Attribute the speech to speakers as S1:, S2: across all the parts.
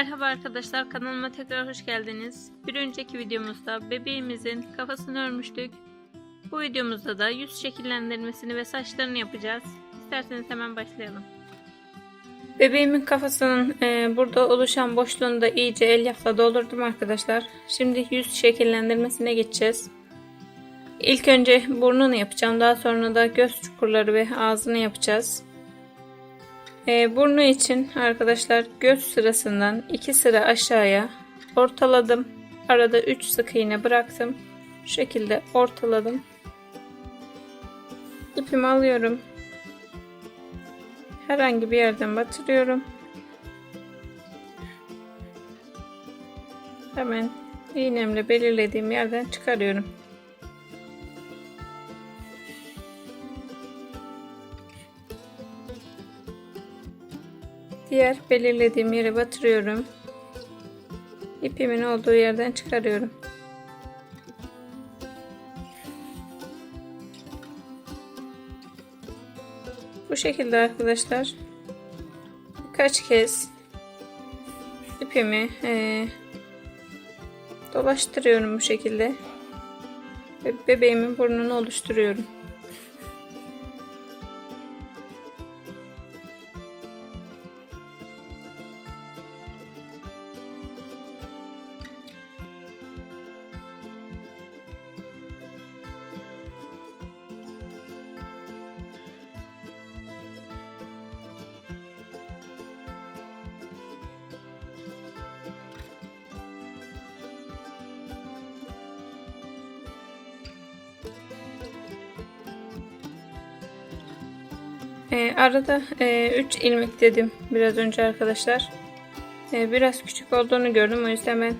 S1: Merhaba arkadaşlar, kanalıma tekrar hoş geldiniz. Bir önceki videomuzda bebeğimizin kafasını örmüştük. Bu videomuzda da yüz şekillendirmesini ve saçlarını yapacağız. İsterseniz hemen başlayalım. Bebeğimin kafasının burada oluşan boşluğunu da iyice elyafla doldurdum arkadaşlar. Şimdi yüz şekillendirmesine geçeceğiz. İlk önce burnunu yapacağım. Daha sonra da göz çukurları ve ağzını yapacağız. Burnu için arkadaşlar göz sırasından 2 sıra aşağıya ortaladım. Arada 3 sık iğne bıraktım. Bu şekilde ortaladım. İpimi alıyorum. Herhangi bir yerden batırıyorum. Hemen iğnemle belirlediğim yerden çıkarıyorum. Diğer belirlediğim yere batırıyorum. İpimin olduğu yerden çıkarıyorum. Bu şekilde arkadaşlar birkaç kez ipimi dolaştırıyorum bu şekilde ve bebeğimin burnunu oluşturuyorum. Arada 3 ilmek dedim biraz önce arkadaşlar. Biraz küçük olduğunu gördüm, o yüzden ben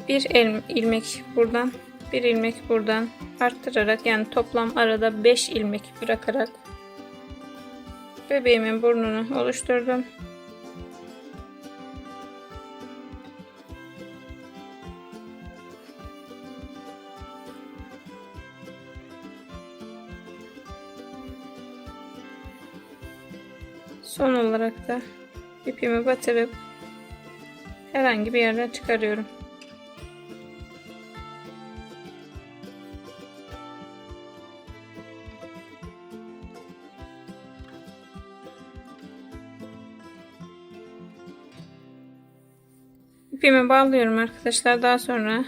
S1: bir ilmek buradan, bir ilmek buradan arttırarak, yani toplam arada 5 ilmek bırakarak bebeğimin burnunu oluşturdum. Son olarak da ipimi batırıp herhangi bir yerden çıkarıyorum. İpimi bağlıyorum arkadaşlar. Daha sonra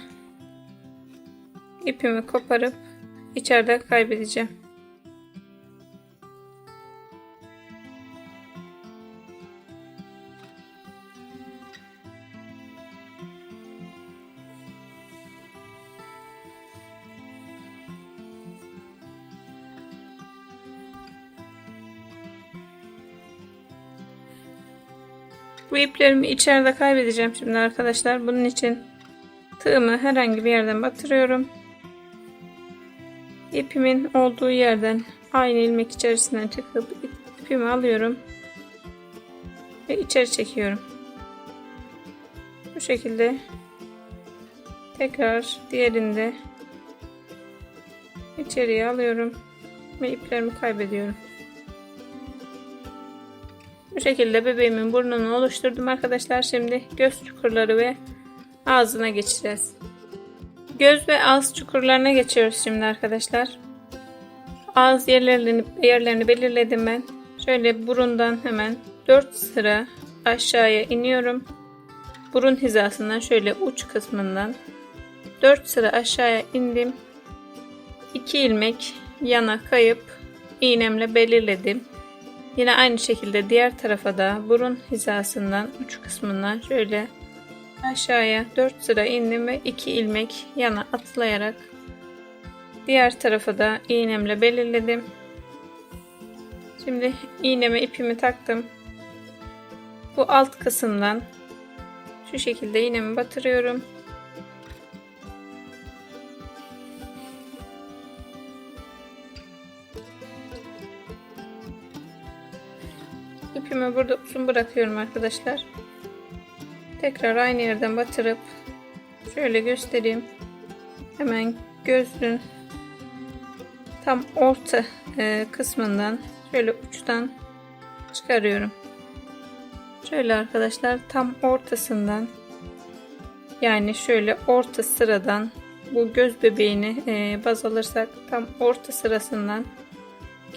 S1: ipimi koparıp içeride kaybedeceğim. Bu iplerimi içeride kaybedeceğim şimdi arkadaşlar. Bunun için tığımı herhangi bir yerden batırıyorum. İpimin olduğu yerden aynı ilmek içerisinden çıkıp ipimi alıyorum ve içeri çekiyorum. Bu şekilde tekrar diğerinde içeriye alıyorum ve iplerimi kaybediyorum. Bu şekilde bebeğimin burnunu oluşturdum arkadaşlar. Şimdi göz çukurları ve ağzına geçeceğiz. Göz ve ağız çukurlarına geçiyoruz şimdi arkadaşlar. Ağız yerlerini belirledim ben. Şöyle burundan hemen 4 sıra aşağıya iniyorum. Burun hizasından şöyle uç kısmından 4 sıra aşağıya indim. 2 ilmek yana kayıp iğnemle belirledim. Yine aynı şekilde diğer tarafa da burun hizasından uç kısmından şöyle aşağıya 4 sıra indim ve 2 ilmek yana atlayarak diğer tarafa da iğnemle belirledim. Şimdi iğneme ipimi taktım. Bu alt kısımdan şu şekilde iğnemi batırıyorum. İpimi burada uzun bırakıyorum arkadaşlar. Tekrar aynı yerden batırıp şöyle göstereyim. Hemen gözün tam orta kısmından şöyle uçtan çıkarıyorum. Şöyle arkadaşlar, tam ortasından, yani şöyle orta sıradan bu göz bebeğini baz alırsak tam orta sırasından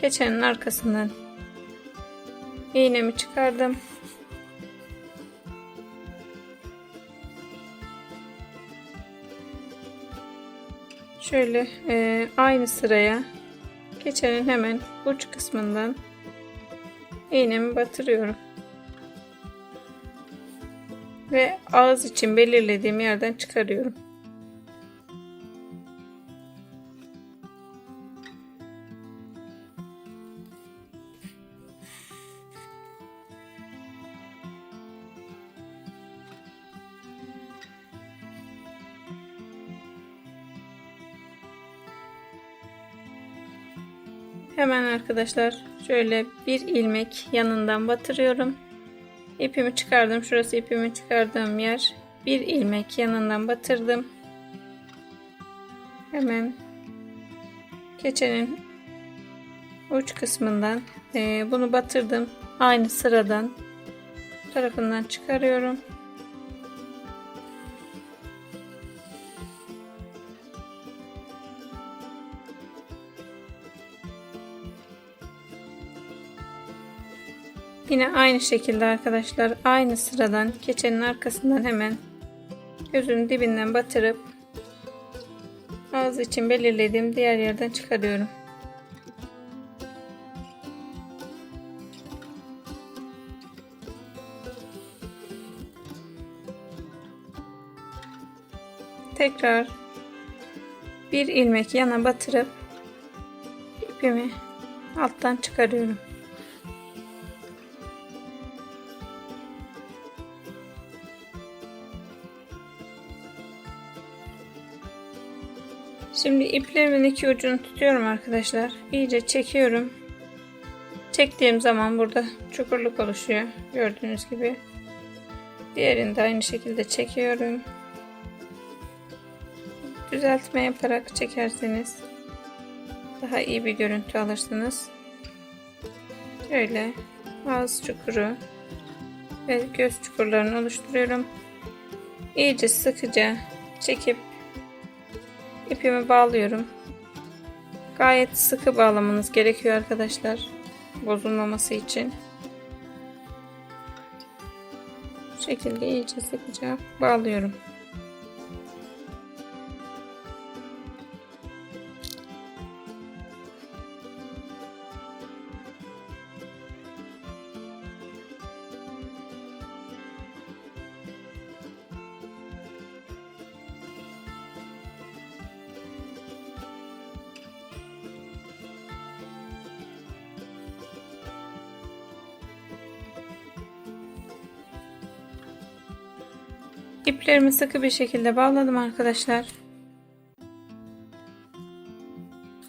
S1: keçenin arkasından iğnemi çıkardım. Şöyle aynı sıraya keçenin hemen uç kısmından iğnemi batırıyorum. Ve ağız için belirlediğim yerden çıkarıyorum. Hemen arkadaşlar şöyle bir ilmek yanından batırıyorum. İpimi çıkardım. Şurası ipimi çıkardığım yer. Bir ilmek yanından batırdım. Hemen keçenin uç kısmından bunu batırdım. Aynı sıradan tarafından çıkarıyorum. Yine aynı şekilde arkadaşlar, aynı sıradan keçenin arkasından hemen gözün dibinden batırıp ağız için belirlediğim diğer yerden çıkarıyorum. Tekrar bir ilmek yana batırıp ipimi alttan çıkarıyorum. Şimdi iplerimin iki ucunu tutuyorum arkadaşlar. İyice çekiyorum. Çektiğim zaman burada çukurluk oluşuyor. Gördüğünüz gibi. Diğerini de aynı şekilde çekiyorum. Düzeltme yaparak çekerseniz daha iyi bir görüntü alırsınız. Şöyle ağız çukuru ve göz çukurlarını oluşturuyorum. İyice sıkıca çekip ipimi bağlıyorum. Gayet sıkı bağlamanız gerekiyor arkadaşlar, bozulmaması için. Bu şekilde iyice sıkıca bağlıyorum. İplerimi sıkı bir şekilde bağladım arkadaşlar.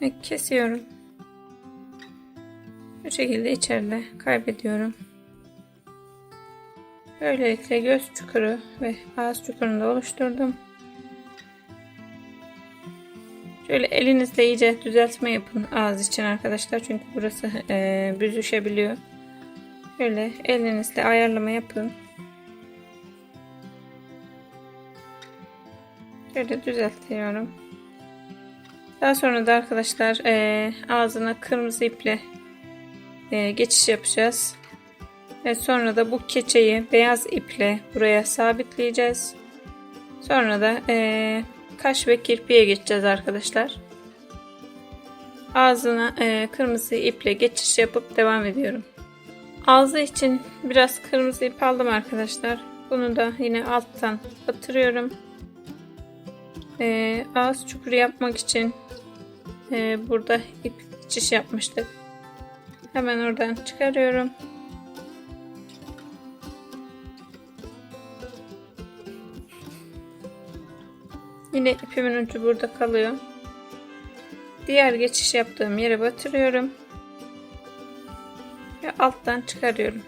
S1: Ve kesiyorum. Bu şekilde içeride kaybediyorum. Böylelikle göz çukuru ve ağız çukurunu da oluşturdum. Şöyle elinizle iyice düzeltme yapın ağız için arkadaşlar. Çünkü burası büzüşebiliyor. Şöyle elinizle ayarlama yapın. Şöyle düzeltiyorum. Daha sonra da arkadaşlar ağzına kırmızı iple geçiş yapacağız. Ve sonra da bu keçeyi beyaz iple buraya sabitleyeceğiz. Sonra da kaş ve kirpiğe geçeceğiz arkadaşlar. Ağzına kırmızı iple geçiş yapıp devam ediyorum. Ağzı için biraz kırmızı ip aldım arkadaşlar. Bunu da yine alttan batırıyorum. Ağız çukuru yapmak için burada ip geçiş yapmıştık. Hemen oradan çıkarıyorum. Yine ipimin ucu burada kalıyor. Diğer geçiş yaptığım yere batırıyorum ve alttan çıkarıyorum.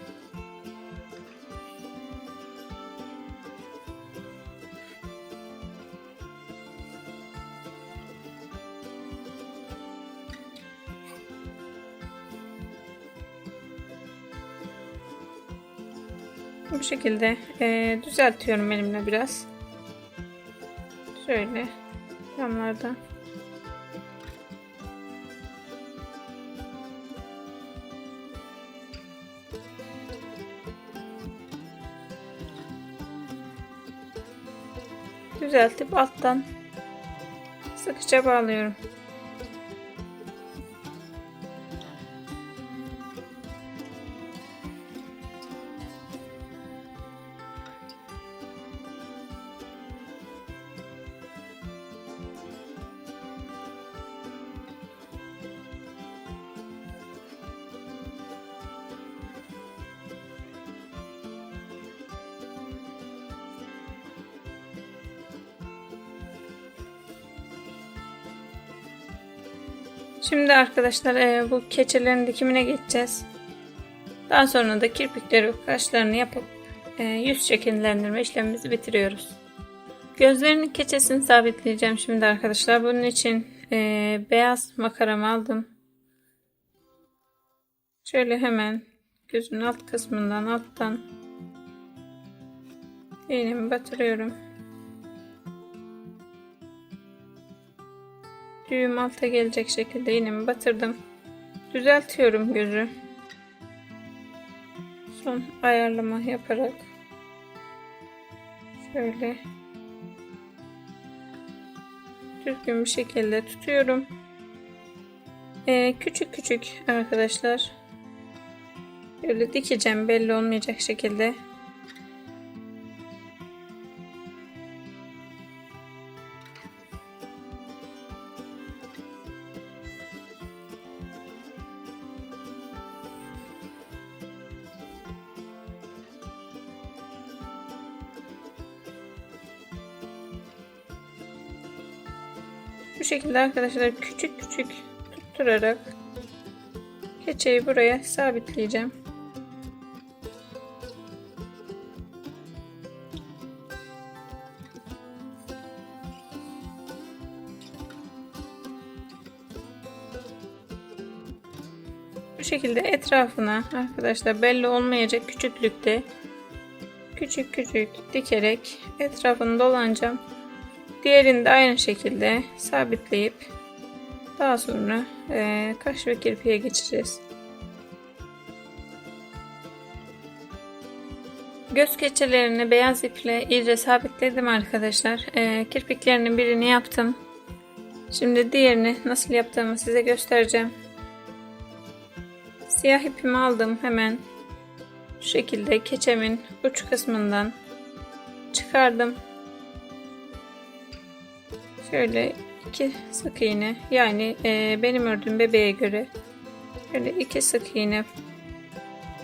S1: Bu şekilde düzeltiyorum elimle biraz. Şöyle yanlardan. Düzeltip alttan sıkıca bağlıyorum. Şimdi arkadaşlar bu keçelerin dikimine geçeceğiz. Daha sonra da kirpikleri ve kaşlarını yapıp yüz şekillendirme işlemimizi bitiriyoruz. Gözlerinin keçesini sabitleyeceğim şimdi arkadaşlar. Bunun için beyaz makaramı aldım. Şöyle hemen gözün alt kısmından alttan iğnemi batırıyorum. Düğüm alta gelecek şekilde iğnemi batırdım. Düzeltiyorum gözü. Son ayarlama yaparak şöyle düzgün bir şekilde tutuyorum. Küçük küçük arkadaşlar böyle dikeceğim, belli olmayacak şekilde. Bu şekilde arkadaşlar küçük küçük tutturarak keçeyi buraya sabitleyeceğim. Bu şekilde etrafına arkadaşlar belli olmayacak küçüklükte küçük küçük dikerek etrafını dolanacağım. Diğerini de aynı şekilde sabitleyip daha sonra kaş ve kirpiğe geçeceğiz. Göz keçelerini beyaz iple iyice sabitledim arkadaşlar. Kirpiklerinin birini yaptım. Şimdi diğerini nasıl yaptığımı size göstereceğim. Siyah ipimi aldım, hemen şu şekilde keçemin uç kısmından çıkardım. Şöyle 2 sık iğne, yani benim ördüğüm bebeğe göre şöyle 2 sık iğne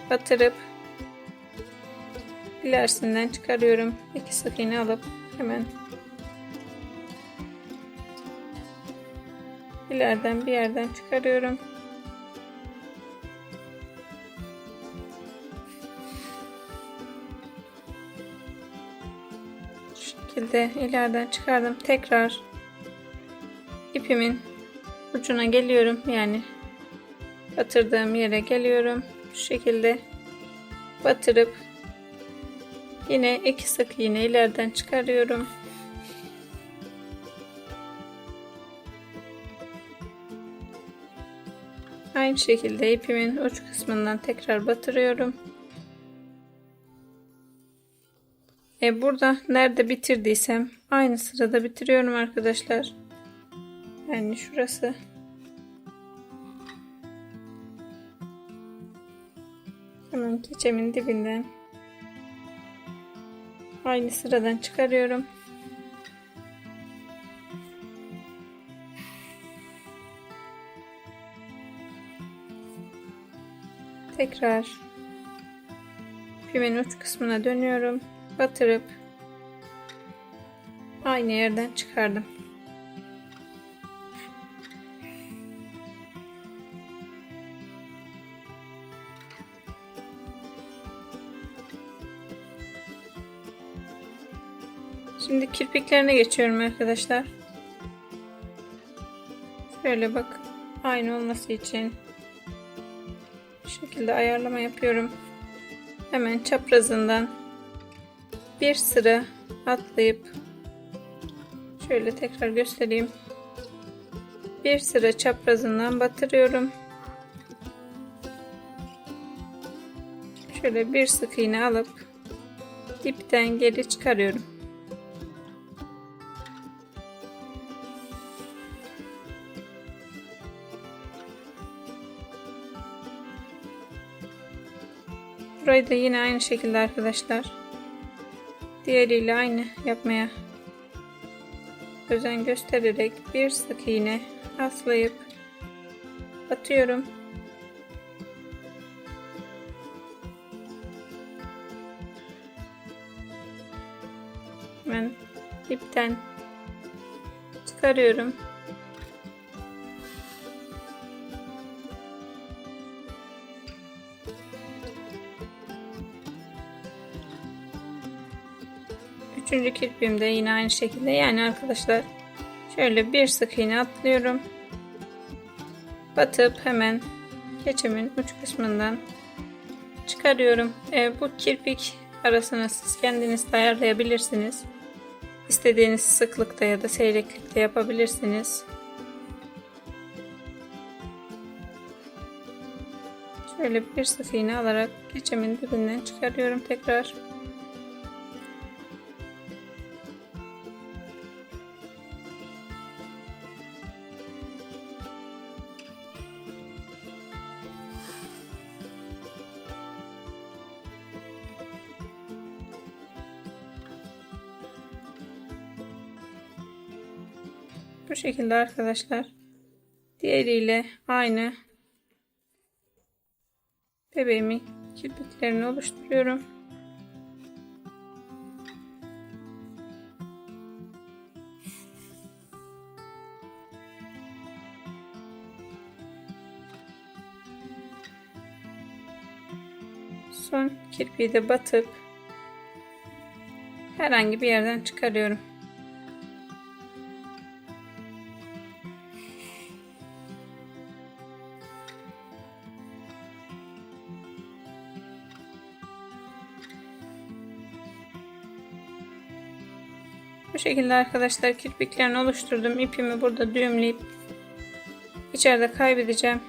S1: batırıp ilerisinden çıkarıyorum. 2 sık iğne alıp hemen ileriden bir yerden çıkarıyorum. Şu şekilde ileriden çıkardım. Tekrar ipimin ucuna geliyorum, yani batırdığım yere geliyorum. Şu şekilde batırıp yine 2 sık iğne ileriden çıkarıyorum. Aynı şekilde ipimin uç kısmından tekrar batırıyorum. Burada nerede bitirdiysem aynı sırada bitiriyorum arkadaşlar. Yani şurası. Hemen keçemin dibinden aynı sıradan çıkarıyorum. Tekrar ipimin uç kısmına dönüyorum. Batırıp aynı yerden çıkardım. Şimdi kirpiklerine geçiyorum arkadaşlar. Şöyle bak, aynı olması için bu şekilde ayarlama yapıyorum. hemen çaprazından bir sıra atlayıp şöyle tekrar göstereyim. Bir sıra çaprazından batırıyorum. Şöyle bir sık iğne alıp dipten geri çıkarıyorum. Burayı da yine aynı şekilde arkadaşlar, diğeriyle aynı yapmaya özen göstererek bir sık iğne atlayıp batıyorum. Hemen ipten çıkarıyorum. Üçüncü kirpiğimde yine aynı şekilde, yani arkadaşlar şöyle bir sık iğne atlıyorum. Batıp hemen keçimin uç kısmından çıkarıyorum. Bu kirpik arasını siz kendiniz ayarlayabilirsiniz. İstediğiniz sıklıkta ya da seyreklikte yapabilirsiniz. Şöyle bir sık iğne alarak keçimin dibinden çıkarıyorum tekrar. Bu şekilde arkadaşlar, diğeriyle aynı bebeğimin kirpiklerini oluşturuyorum. Son kirpiği de batıp herhangi bir yerden çıkarıyorum. Bu şekilde arkadaşlar kirpiklerini oluşturdum. İpimi burada düğümleyip içeride kaybedeceğim.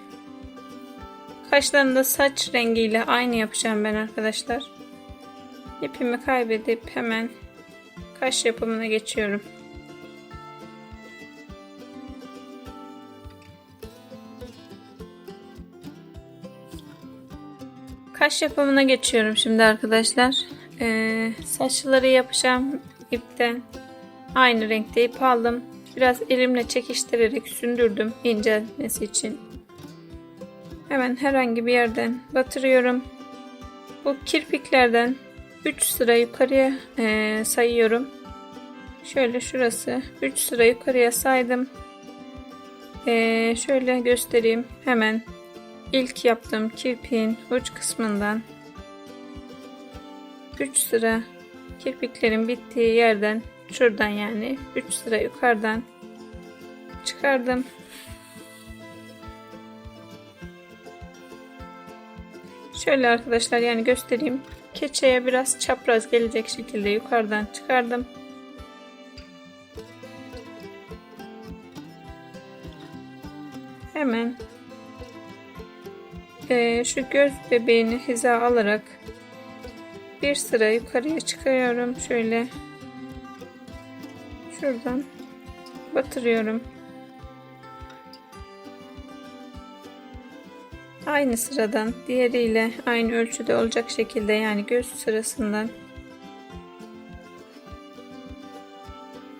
S1: Kaşlarını da saç rengiyle aynı yapacağım ben arkadaşlar. İpimi kaybedip hemen kaş yapımına geçiyorum. Kaş yapımına geçiyorum şimdi arkadaşlar. Saçları yapacağım ipten. Aynı renkte ip aldım. Biraz elimle çekiştirerek sündürdüm incelmesi için. Hemen herhangi bir yerden batırıyorum. Bu kirpiklerden 3 sıra yukarıya sayıyorum. Şöyle şurası 3 sıra yukarıya saydım. Şöyle göstereyim. Hemen ilk yaptığım kirpiğin uç kısmından 3 sıra kirpiklerin bittiği yerden, şuradan yani 3 sıra yukarıdan çıkardım. Şöyle arkadaşlar, yani göstereyim. Keçeye biraz çapraz gelecek şekilde yukarıdan çıkardım. Hemen şu göz bebeğini hiza alarak bir sıra yukarıya çıkıyorum. Şöyle şuradan batırıyorum. Aynı sıradan diğeriyle aynı ölçüde olacak şekilde, yani göz sırasından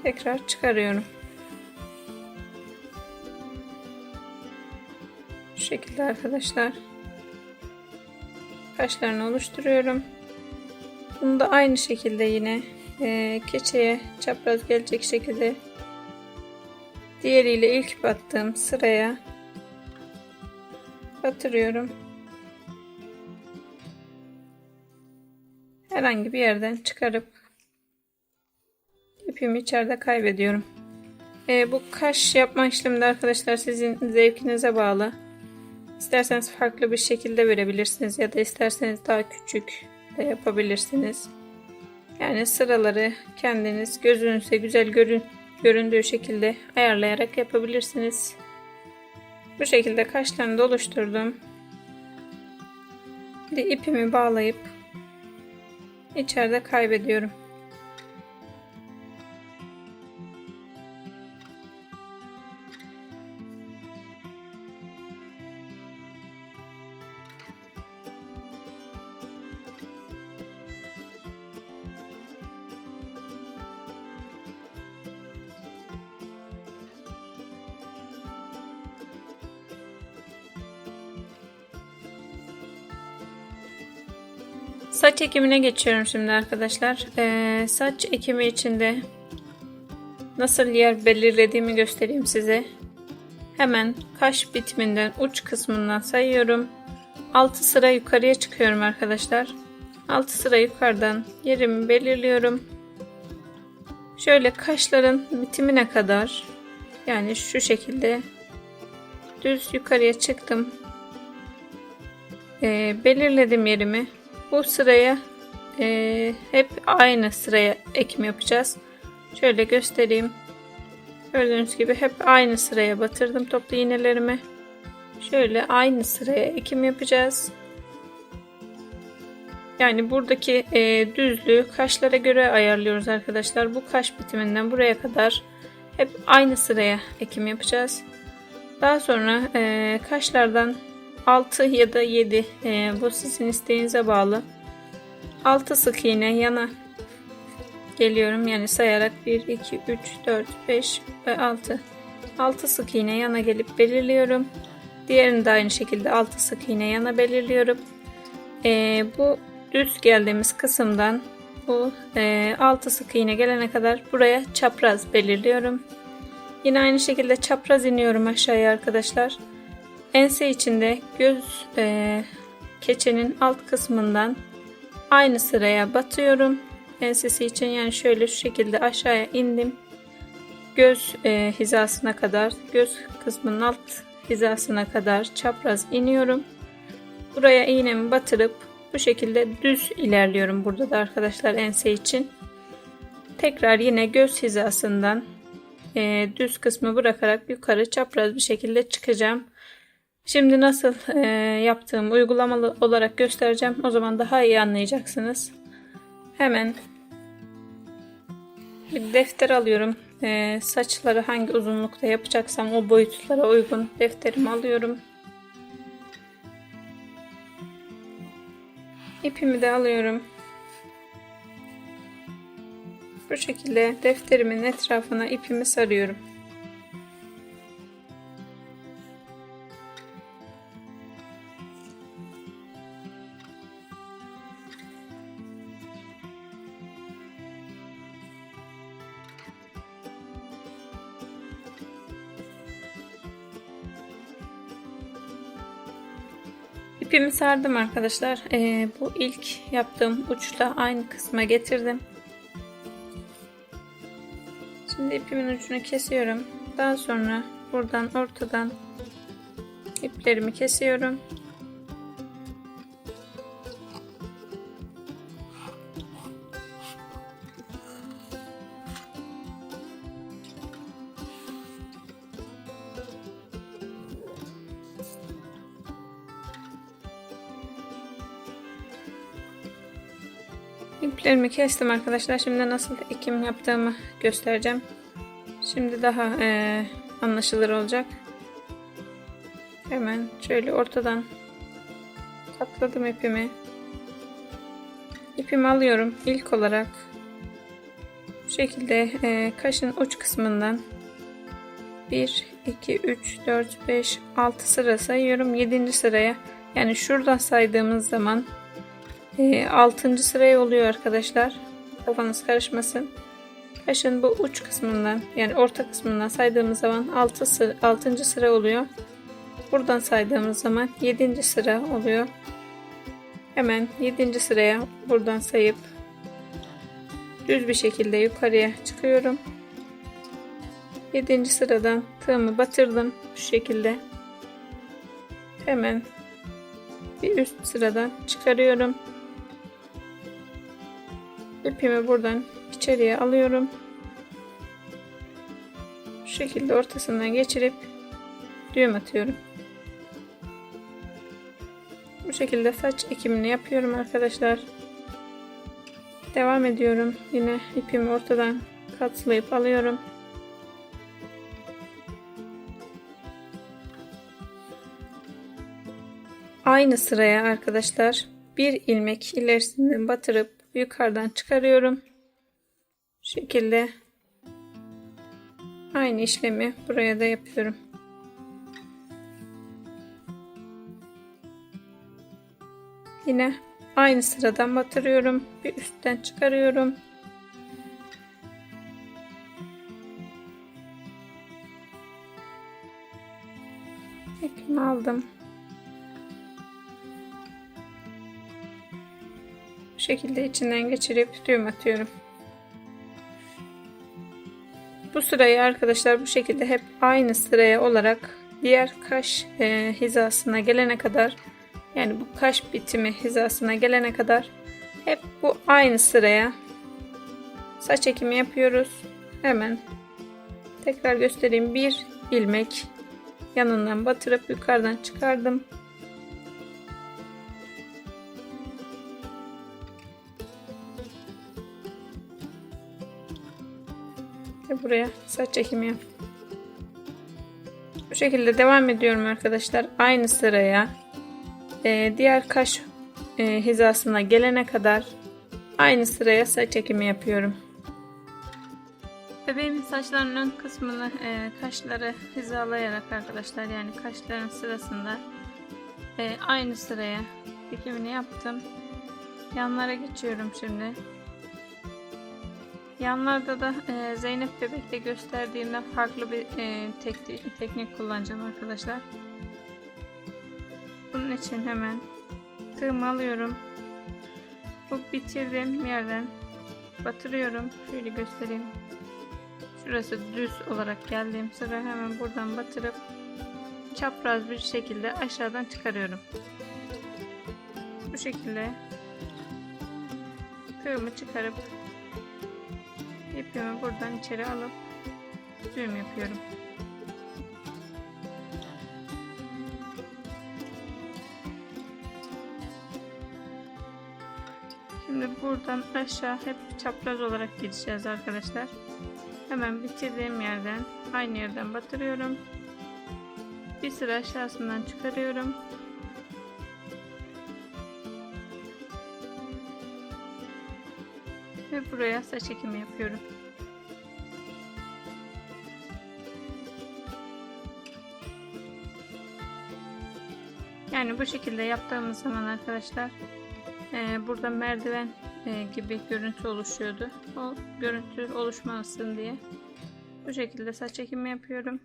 S1: tekrar çıkarıyorum. Şu şekilde arkadaşlar kaşlarını oluşturuyorum. Bunu da aynı şekilde yine keçeye çapraz gelecek şekilde diğeriyle ilk battığım sıraya batırıyorum. Herhangi bir yerden çıkarıp ipimi içeride kaybediyorum. Bu kaş yapma işleminde arkadaşlar sizin zevkinize bağlı. İsterseniz farklı bir şekilde verebilirsiniz ya da isterseniz daha küçük de yapabilirsiniz. Yani sıraları kendiniz gözünüze güzel göründüğü şekilde ayarlayarak yapabilirsiniz. Bu şekilde kaşlarını da oluşturdum. Şimdi ipimi bağlayıp içeride kaybediyorum. Saç ekimine geçiyorum şimdi arkadaşlar. Saç ekimi için de nasıl yer belirlediğimi göstereyim size. Hemen kaş bitiminden uç kısmından sayıyorum. 6 sıra yukarıya çıkıyorum arkadaşlar. 6 sıra yukarıdan yerimi belirliyorum. Şöyle kaşların bitimine kadar, yani şu şekilde düz yukarıya çıktım. Belirledim yerimi. Bu sıraya hep aynı sıraya ekim yapacağız. Şöyle göstereyim. Gördüğünüz gibi hep aynı sıraya batırdım toplu iğnelerimi. Şöyle aynı sıraya ekim yapacağız. Yani buradaki düzlüğü kaşlara göre ayarlıyoruz arkadaşlar. Bu kaş bitiminden buraya kadar hep aynı sıraya ekim yapacağız. Daha sonra kaşlardan 6 ya da 7, bu sizin isteğinize bağlı. 6 sık iğne yana geliyorum. Yani sayarak 1, 2, 3, 4, 5 ve 6. 6 sık iğne yana gelip belirliyorum. Diğerini de aynı şekilde 6 sık iğne yana belirliyorum. Bu düz geldiğimiz kısımdan bu 6 sık iğne gelene kadar buraya çapraz belirliyorum. Yine aynı şekilde çapraz iniyorum aşağıya arkadaşlar. Ense içinde göz keçenin alt kısmından aynı sıraya batıyorum. Ensesi için yani şöyle şu şekilde aşağıya indim. Göz hizasına kadar, göz kısmının alt hizasına kadar çapraz iniyorum. Buraya iğnemi batırıp bu şekilde düz ilerliyorum burada da arkadaşlar ense için. Tekrar yine göz hizasından düz kısmı bırakarak yukarı çapraz bir şekilde çıkacağım. Şimdi nasıl yaptığımı uygulamalı olarak göstereceğim. O zaman daha iyi anlayacaksınız. Hemen bir defter alıyorum. Saçları hangi uzunlukta yapacaksam o boyutlara uygun defterimi alıyorum. İpimi de alıyorum. Bu şekilde defterimin etrafına ipimi sarıyorum. İpimi sardım arkadaşlar. Bu ilk yaptığım uçla aynı kısma getirdim. Şimdi ipimin ucunu kesiyorum. Daha sonra buradan ortadan iplerimi kesiyorum. İplerimi kestim arkadaşlar. Şimdi nasıl ekim yaptığımı göstereceğim. Şimdi daha anlaşılır olacak. Hemen şöyle ortadan katladım ipimi. İpimi alıyorum. İlk olarak bu şekilde kaşın uç kısmından 1, 2, 3, 4, 5, 6 sıra sayıyorum. 7. sıraya, yani şuradan saydığımız zaman 6. sıraya oluyor arkadaşlar. Kafanız karışmasın. Kaşın bu uç kısmından, yani orta kısmından saydığımız zaman 6. sıra oluyor. Buradan saydığımız zaman 7. sıra oluyor. Hemen 7. sıraya buradan sayıp düz bir şekilde yukarıya çıkıyorum. 7. sıradan tığımı batırdım bu şekilde. Hemen bir üst sıradan çıkarıyorum. İpimi buradan içeriye alıyorum. Bu şekilde ortasından geçirip düğüm atıyorum. Bu şekilde saç ekimini yapıyorum arkadaşlar. Devam ediyorum. Yine ipimi ortadan katlayıp alıyorum. Aynı sıraya arkadaşlar bir ilmek ilerisinden batırıp yukarıdan çıkarıyorum. Bu şekilde aynı işlemi buraya da yapıyorum. Yine aynı sıradan batırıyorum. Bir üstten çıkarıyorum. İpimi aldım. Bu şekilde içinden geçirip düğüm atıyorum. Bu sırayı arkadaşlar bu şekilde hep aynı sıraya olarak diğer kaş hizasına gelene kadar, yani bu kaş bitimi hizasına gelene kadar hep bu aynı sıraya saç ekimi yapıyoruz. Hemen tekrar göstereyim. Bir ilmek yanından batırıp yukarıdan çıkardım. Ve buraya saç ekimi yap. Bu şekilde devam ediyorum arkadaşlar. Aynı sıraya diğer kaş hizasına gelene kadar aynı sıraya saç ekimi yapıyorum. Bebeğimin saçlarının ön kısmını kaşları hizalayarak arkadaşlar, yani kaşların sırasında aynı sıraya ekimini yaptım. Yanlara geçiyorum şimdi. Yanlarda da Zeynep bebekte gösterdiğimden farklı bir teknik kullanacağım arkadaşlar. Bunun için hemen tığımı alıyorum. Bu bitirdiğim yerden batırıyorum. Şöyle göstereyim. Şurası düz olarak geldiğim sıra hemen buradan batırıp çapraz bir şekilde aşağıdan çıkarıyorum. Bu şekilde tığımı çıkarıp ipimi buradan içeri alıp düğüm yapıyorum. Şimdi buradan aşağı hep çapraz olarak gideceğiz arkadaşlar. Hemen bitirdiğim yerden aynı yerden batırıyorum. Bir sıra aşağısından çıkarıyorum. Ve buraya saç ekimi yapıyorum. Yani bu şekilde yaptığımız zaman arkadaşlar burada merdiven gibi görüntü oluşuyordu. O görüntü oluşmasın diye bu şekilde saç ekimi yapıyorum.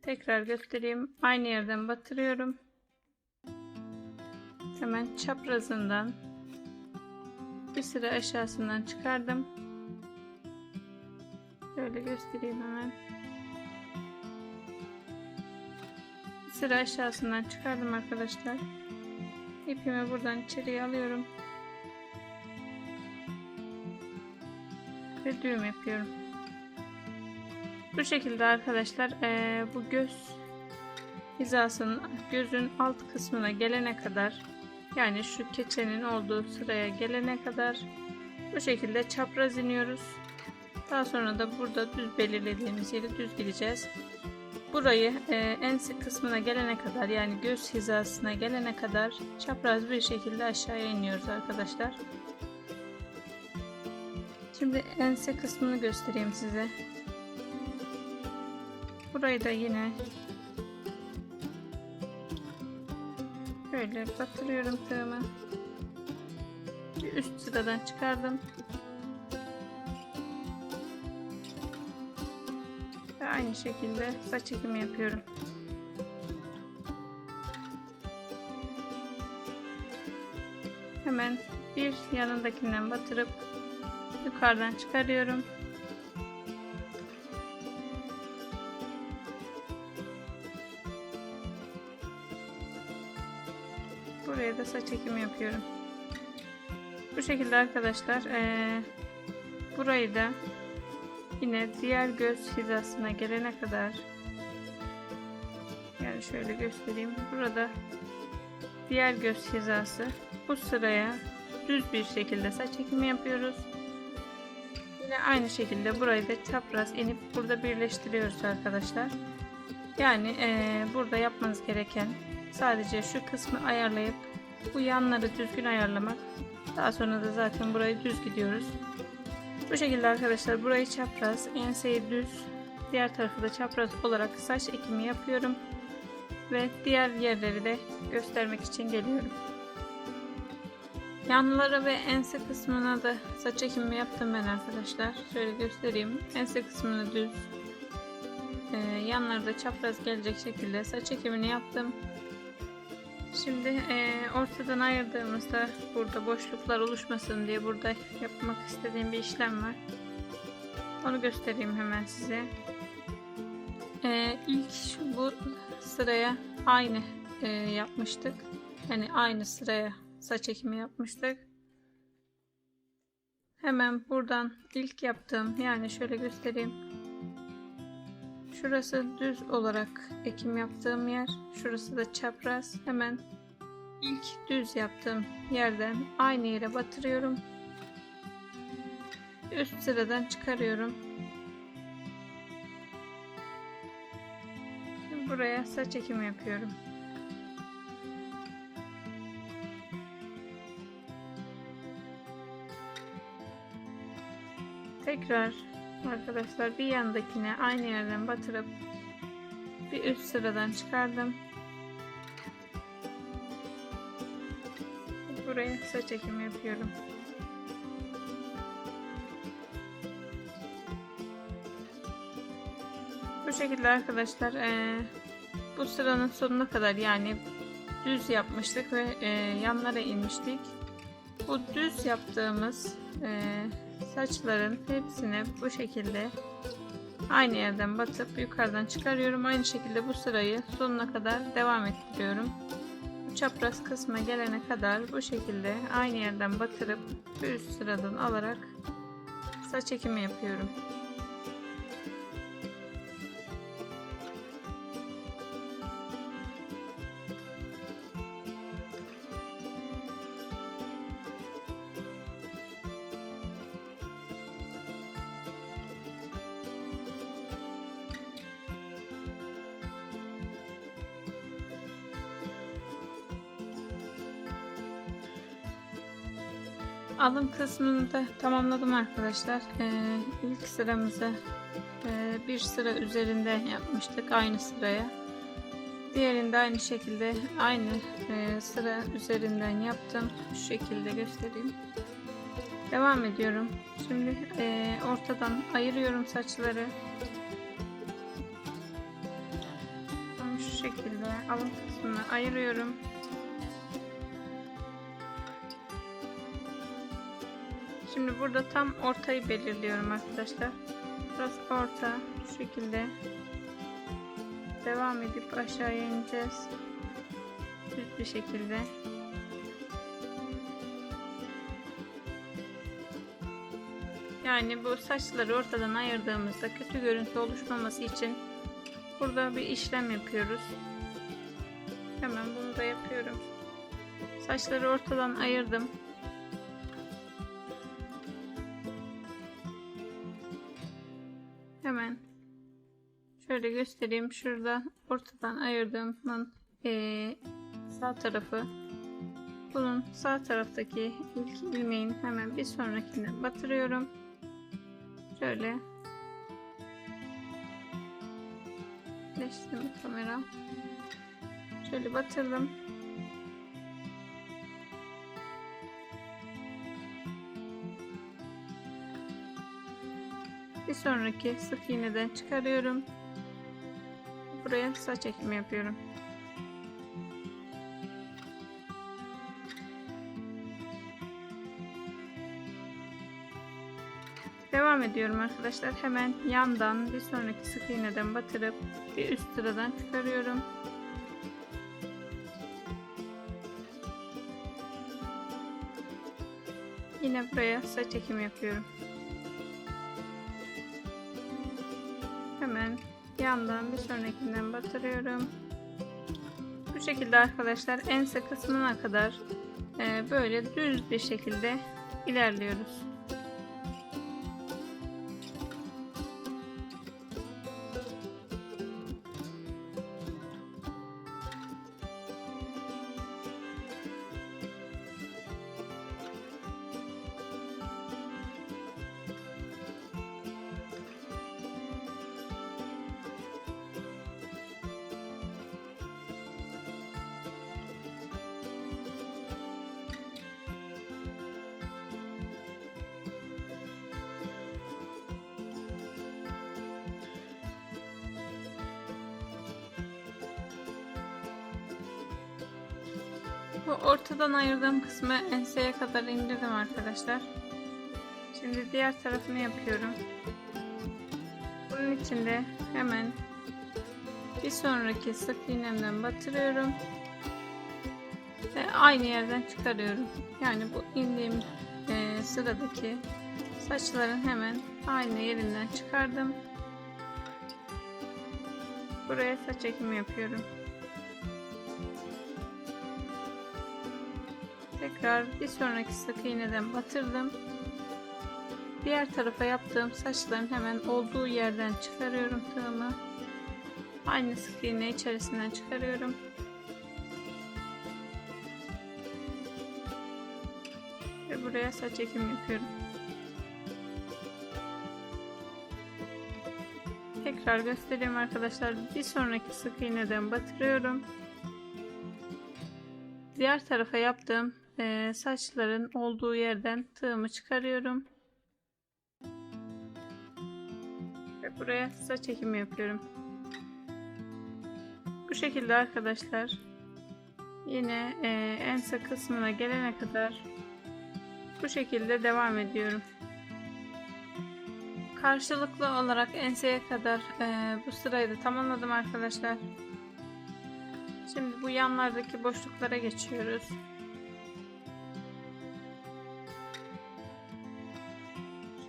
S1: Tekrar göstereyim. Aynı yerden batırıyorum. Hemen çaprazından bir sıra aşağısından çıkardım. Şöyle göstereyim hemen. Bir sıra aşağısından çıkardım arkadaşlar. İpimi buradan içeriye alıyorum. Ve düğüm yapıyorum. Bu şekilde arkadaşlar bu göz hizasının, gözün alt kısmına gelene kadar, yani şu keçenin olduğu sıraya gelene kadar bu şekilde çapraz iniyoruz. Daha sonra da burada düz belirlediğimiz yeri düz gideceğiz. Burayı ense kısmına gelene kadar, yani göz hizasına gelene kadar çapraz bir şekilde aşağıya iniyoruz arkadaşlar. Şimdi ense kısmını göstereyim size. Burayı da yine şöyle batırıyorum tığımı. Bir üst sıradan çıkardım. Ve aynı şekilde saç ekimi yapıyorum. Hemen bir yanındakinden batırıp yukarıdan çıkarıyorum. Buraya da saç ekimi yapıyorum. Bu şekilde arkadaşlar burayı da yine diğer göz hizasına gelene kadar, yani şöyle göstereyim, burada diğer göz hizası, bu sıraya düz bir şekilde saç ekimi yapıyoruz. Yine aynı şekilde burayı da çapraz inip burada birleştiriyoruz arkadaşlar. Yani burada yapmanız gereken sadece şu kısmı ayarlayıp bu yanları düzgün ayarlamak. Daha sonra da zaten burayı düz gidiyoruz. Bu şekilde arkadaşlar burayı çapraz, enseyi düz, diğer tarafı da çapraz olarak saç ekimi yapıyorum. Ve diğer yerleri de göstermek için geliyorum. Yanlara ve ense kısmına da saç ekimi yaptım ben arkadaşlar. Şöyle göstereyim. Ense kısmını düz, yanları da çapraz gelecek şekilde saç ekimini yaptım. Şimdi ortadan ayırdığımızda burada boşluklar oluşmasın diye burada yapmak istediğim bir işlem var. Onu göstereyim hemen size. İlk bu sıraya aynı yapmıştık. Yani aynı sıraya saç ekimi yapmıştık. Hemen buradan ilk yaptığım, yani şöyle göstereyim. Şurası düz olarak ekim yaptığım yer. Şurası da çapraz. Hemen ilk düz yaptığım yerden aynı yere batırıyorum. Üst sıradan çıkarıyorum. Şimdi buraya saç ekimi yapıyorum. Tekrar arkadaşlar bir yandakine aynı yerden batırıp bir üst sıradan çıkardım. Buraya saç ekimi yapıyorum. Bu şekilde arkadaşlar bu sıranın sonuna kadar, yani düz yapmıştık ve yanlara inmiştik. Bu düz yaptığımız saçların hepsine bu şekilde aynı yerden batıp yukarıdan çıkarıyorum. Aynı şekilde bu sırayı sonuna kadar devam ettiriyorum. Bu çapraz kısma gelene kadar bu şekilde aynı yerden batırıp üst sıradan alarak saç ekimi yapıyorum. Alım kısmını da tamamladım arkadaşlar. İlk sıramızı bir sıra üzerinden yapmıştık, aynı sıraya. Diğerinde aynı şekilde aynı sıra üzerinden yaptım. Şu şekilde göstereyim. Devam ediyorum. Şimdi ortadan ayırıyorum saçları. Şu şekilde alım kısmını ayırıyorum. Şimdi burada tam ortayı belirliyorum arkadaşlar. Burası orta. Şu şekilde devam edip aşağıya ineceğiz. Düz bir şekilde. Yani bu saçları ortadan ayırdığımızda kötü görüntü oluşmaması için burada bir işlem yapıyoruz. Hemen bunu da yapıyorum. Saçları ortadan ayırdım. Hemen şöyle göstereyim. Şurada ortadan ayırdığımın sağ tarafı. Bunun sağ taraftaki ilk ilmeğin hemen bir sonrakine batırıyorum. Şöyle. Geçtim kamera. Şöyle batırdım. Bir sonraki sık iğneden çıkarıyorum. Buraya saç ekimi yapıyorum. Devam ediyorum arkadaşlar. Hemen yandan bir sonraki sık iğneden batırıp bir üst sıradan çıkarıyorum. Yine buraya saç ekimi yapıyorum. Hemen yandan bir sonrakinden batırıyorum. Bu şekilde arkadaşlar ense kısmına kadar böyle düz bir şekilde ilerliyoruz. Bu ortadan ayırdığım kısmı enseye kadar indirdim arkadaşlar. Şimdi diğer tarafını yapıyorum. Bunun için de hemen bir sonraki sık iğnemden batırıyorum ve aynı yerden çıkarıyorum. Yani bu indiğim sıradaki saçların hemen aynı yerinden çıkardım. Buraya saç ekimi yapıyorum. Tekrar bir sonraki sık iğneden batırdım. Diğer tarafa yaptığım saçların hemen olduğu yerden çıkarıyorum tığımı. Aynı sık iğne içerisinden çıkarıyorum. Ve buraya saç ekimi yapıyorum. Tekrar göstereyim arkadaşlar. Bir sonraki sık iğneden batırıyorum. Diğer tarafa yaptığım saçların olduğu yerden tığımı çıkarıyorum. Ve buraya saç ekimi yapıyorum. Bu şekilde arkadaşlar. Yine ense kısmına gelene kadar bu şekilde devam ediyorum. Karşılıklı olarak enseye kadar bu sırayı da tamamladım arkadaşlar. Şimdi bu yanlardaki boşluklara geçiyoruz.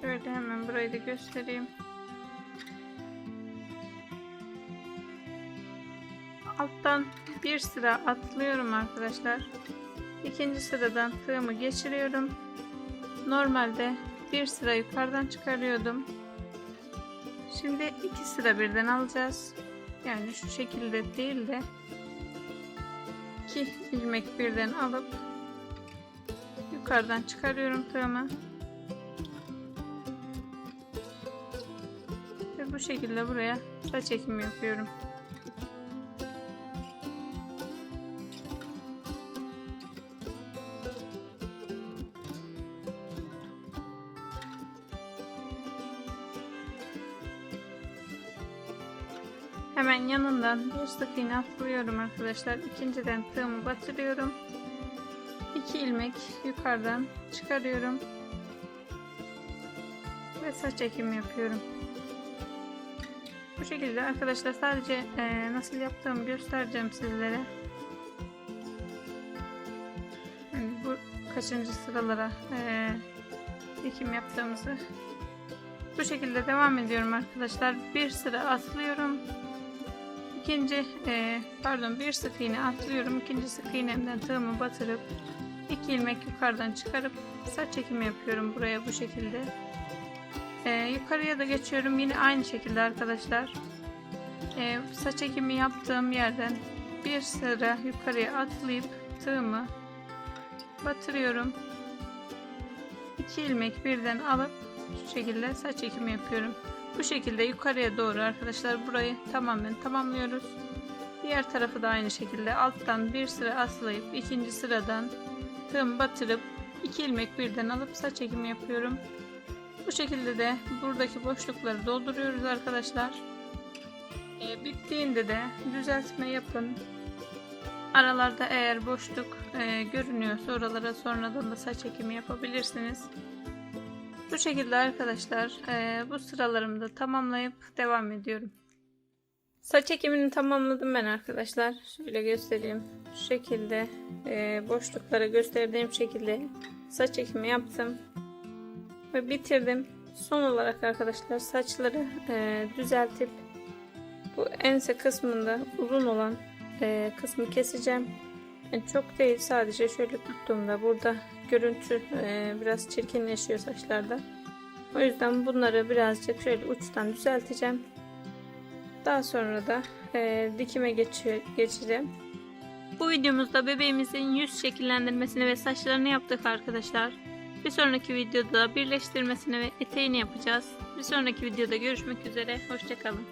S1: Şöyle hemen burayı da göstereyim. Alttan bir sıra atlıyorum arkadaşlar. İkinci sıradan tığımı geçiriyorum. Normalde bir sıra yukarıdan çıkarıyordum. Şimdi iki sıra birden alacağız. Yani şu şekilde değil de 2 ilmek birden alıp yukarıdan çıkarıyorum tığımı. Ve bu şekilde buraya saç ekimi yapıyorum. Hemen yanından bir sık iğne atlıyorum arkadaşlar. İkinciden tığımı batırıyorum. 2 ilmek yukarıdan çıkarıyorum. Ve saç ekimi yapıyorum. Bu şekilde arkadaşlar sadece nasıl yaptığımı göstereceğim sizlere. Yani bu kaçıncı sıralara dikim yaptığımızı. Bu şekilde devam ediyorum arkadaşlar. Bir sıra atlıyorum. Bir sık iğne atlıyorum. İkinci sık iğnemden tığımı batırıp 2 ilmek yukarıdan çıkarıp saç ekimi yapıyorum buraya bu şekilde. Yukarıya da geçiyorum. Yine aynı şekilde arkadaşlar. Saç ekimi yaptığım yerden bir sıra yukarıya atlayıp tığımı batırıyorum. 2 ilmek birden alıp şu şekilde saç ekimi yapıyorum. Bu şekilde yukarıya doğru arkadaşlar burayı tamamen tamamlıyoruz. Diğer tarafı da aynı şekilde alttan bir sıra atlayıp ikinci sıradan tığımı batırıp 2 ilmek birden alıp saç ekimi yapıyorum. Bu şekilde de buradaki boşlukları dolduruyoruz arkadaşlar. Bittiğinde de düzeltme yapın. Aralarda eğer boşluk görünüyorsa oralara sonradan da saç ekimi yapabilirsiniz. Bu şekilde arkadaşlar bu sıralarımı da tamamlayıp devam ediyorum. Saç ekimini tamamladım ben arkadaşlar. Şöyle göstereyim. Şu şekilde boşluklara gösterdiğim şekilde saç ekimi yaptım. Ve bitirdim. Son olarak arkadaşlar saçları düzeltip bu ense kısmında uzun olan kısmı keseceğim. Yani çok değil, sadece şöyle tuttuğumda burada görüntü biraz çirkinleşiyor saçlarda. O yüzden bunları birazcık şöyle uçtan düzelteceğim. Daha sonra da dikime geçeceğim. Bu videomuzda bebeğimizin yüz şekillendirmesini ve saçlarını yaptık arkadaşlar. Bir sonraki videoda birleştirmesini ve eteğini yapacağız. Bir sonraki videoda görüşmek üzere. Hoşça kalın.